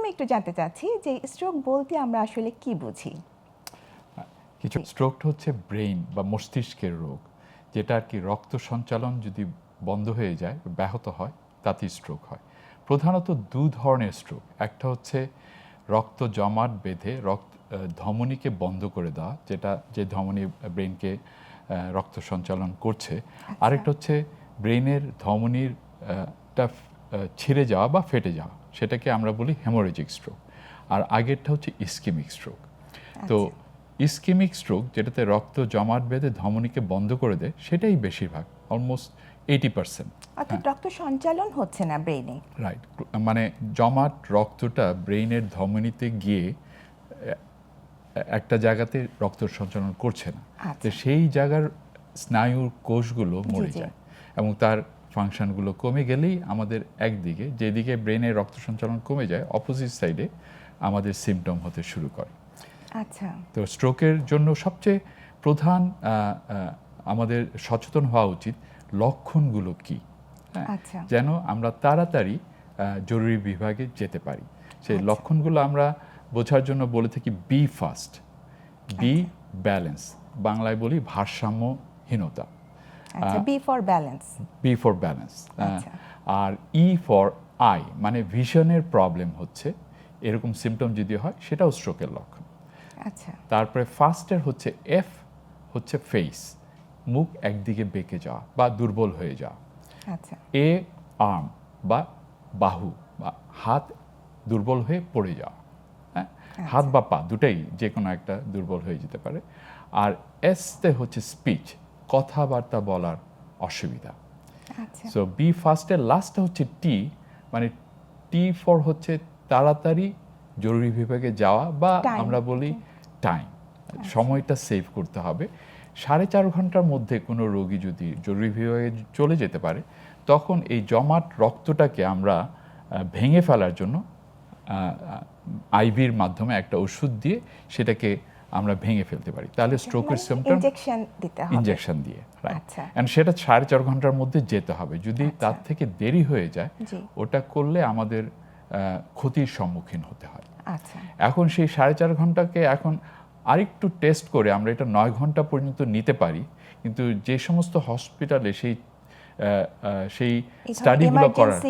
প্রথমে একটু জানতে চাচ্ছি যে স্ট্রোক বলতে আমরা আসলে কি বুঝি? কিছু স্ট্রোক হচ্ছে ব্রেইন বা মস্তিষ্কের রোগ, যেটা আর কি রক্ত সঞ্চালন যদি বন্ধ হয়ে যায়, ব্যাহত হয়, তাতেই স্ট্রোক হয়। প্রধানত দু ধরনের স্ট্রোক। একটা হচ্ছে রক্ত জমাট বেঁধে ধমনীকে বন্ধ করে দেওয়া, যেটা যে ধমনী ব্রেইনকে রক্ত সঞ্চালন করছে। আরেকটা হচ্ছে ব্রেইনের ধমনীর ছিঁড়ে যাওয়া বা ফেটে যাওয়া, সেটাকে আমরা বলি হেমোরেজিক স্ট্রোক। আর আগেরটা হচ্ছে ইসকেমিক স্ট্রোক। তো ইসকেমিক স্ট্রোক, যেটাতে রক্ত জমাট বেঁধে ধমনীকে বন্ধ করে দেয়, সেটাই বেশিরভাগ, অলমোস্ট 80%। অর্থাৎ রক্ত সঞ্চালন হচ্ছে না ব্রেইনে। রাইট, মানে জমাট রক্তটা ব্রেইনের ধমনীতে গিয়ে একটা জায়গাতে রক্ত সঞ্চালন করছে না, তো সেই জায়গার স্নায়ুর কোষগুলো মরে যায় এবং তার ফাংশনগুলো কমে গেলেই আমাদের একদিকে, যেদিকে ব্রেনের রক্ত সঞ্চালন কমে যায়, অপোজিট সাইডে আমাদের সিমটম হতে শুরু করে। আচ্ছা, তো স্ট্রোকের জন্য সবচেয়ে প্রধান আমাদের সচেতন হওয়া উচিত লক্ষণগুলো কি, যেন আমরা তাড়াতাড়ি জরুরি বিভাগে যেতে পারি। সেই লক্ষণগুলো আমরা বোঝার জন্য বলে থাকি বি ফাস্ট, বি ব্যালেন্স, বাংলায় বলি ভারসাম্যহীনতা। B for balance. B for balance. আর ই ফর আই, মানে ভিশনের প্রবলেম হচ্ছে, এরকম সিমটম যদি হয় সেটাও স্ট্রোকের লক্ষণ। আচ্ছা, তারপরে ফার্স্টের হচ্ছে এফ, হচ্ছে ফেস, মুখ একদিকে বেঁকে যাওয়া বা দুর্বল হয়ে যাওয়া। আচ্ছা, এ আর্ম বা বাহু বা হাত দুর্বল হয়ে পড়ে যাওয়া, হ্যাঁ, হাত বা পা দুটাই যে কোনো একটা দুর্বল হয়ে যেতে পারে। আর এসতে হচ্ছে স্পিচ, কথাবার্তা বলার অসুবিধা। সো বি ফার্স্টের লাস্টটা হচ্ছে টি, মানে টি ফর হচ্ছে তাড়াতাড়ি জরুরি বিভাগে যাওয়া, বা আমরা বলি টাইম, সময়টা সেভ করতে হবে। 4.5 ঘন্টার মধ্যে কোনো রোগী যদি জরুরি বিভাগে চলে যেতে পারে, তখন এই জমাট রক্তটাকে আমরা ভেঙে ফেলার জন্য আইভির মাধ্যমে একটা ওষুধ দিয়ে সেটাকে আমরা ভেঙে ফেলতে পারি। তাহলে স্ট্রোকের সিমটম ইনজেকশন দিতে হবে, ইনজেকশন দিয়ে, রাইট। এন্ড সেটা 4.5 ঘন্টার মধ্যে যেতে হবে। যদি তার থেকে দেরি হয়ে যায়, ওটা করলে আমাদের ক্ষতির সম্মুখীন হতে হয়। এখন সেই 4.5 ঘন্টাকে এখন আরেকটু টেস্ট করে আমরা এটা 9 ঘন্টা পর্যন্ত নিতে পারি, কিন্তু যে সমস্ত হসপিটালে সেই স্টাডিগুলো করার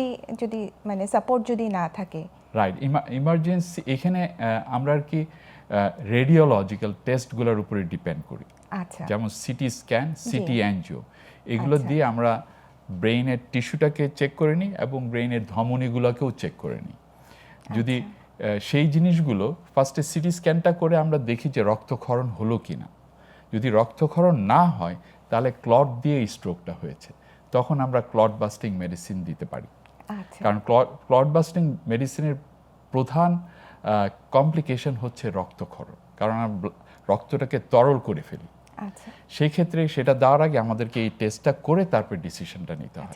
যদি মানে সাপোর্ট যদি না থাকে, রাইট, ইমার্জেন্সি, এখানে আমরা আর কি রেডিওলজিক্যাল টেস্টগুলোর উপরে ডিপেন্ড করি। যেমন সিটি স্ক্যান, সিটি অ্যানজিও, এগুলো দিয়ে আমরা ব্রেইনের টিস্যুটাকে চেক করে নিই এবং ব্রেইনের ধমনীগুলোকেও চেক করে নিই। যদি সেই জিনিসগুলো ফার্স্টে সিটি স্ক্যানটা করে আমরা দেখি যে রক্তক্ষরণ হলো কি না। যদি রক্তক্ষরণ না হয়, তাহলে ক্লট দিয়ে স্ট্রোকটা হয়েছে, তখন আমরা ক্লট বাস্টিং মেডিসিন দিতে পারি। কারণ ক্লট বাস্টিং মেডিসিনের প্রধান কমপ্লিকেশন হচ্ছে রক্তক্ষরণ, কারণ আমরা রক্তটাকে তরল করে ফেলি। সেই ক্ষেত্রে সেটা দেওয়ার আগে আমাদেরকে এই টেস্টটা করে তারপর ডিসিশনটা নিতে হয়।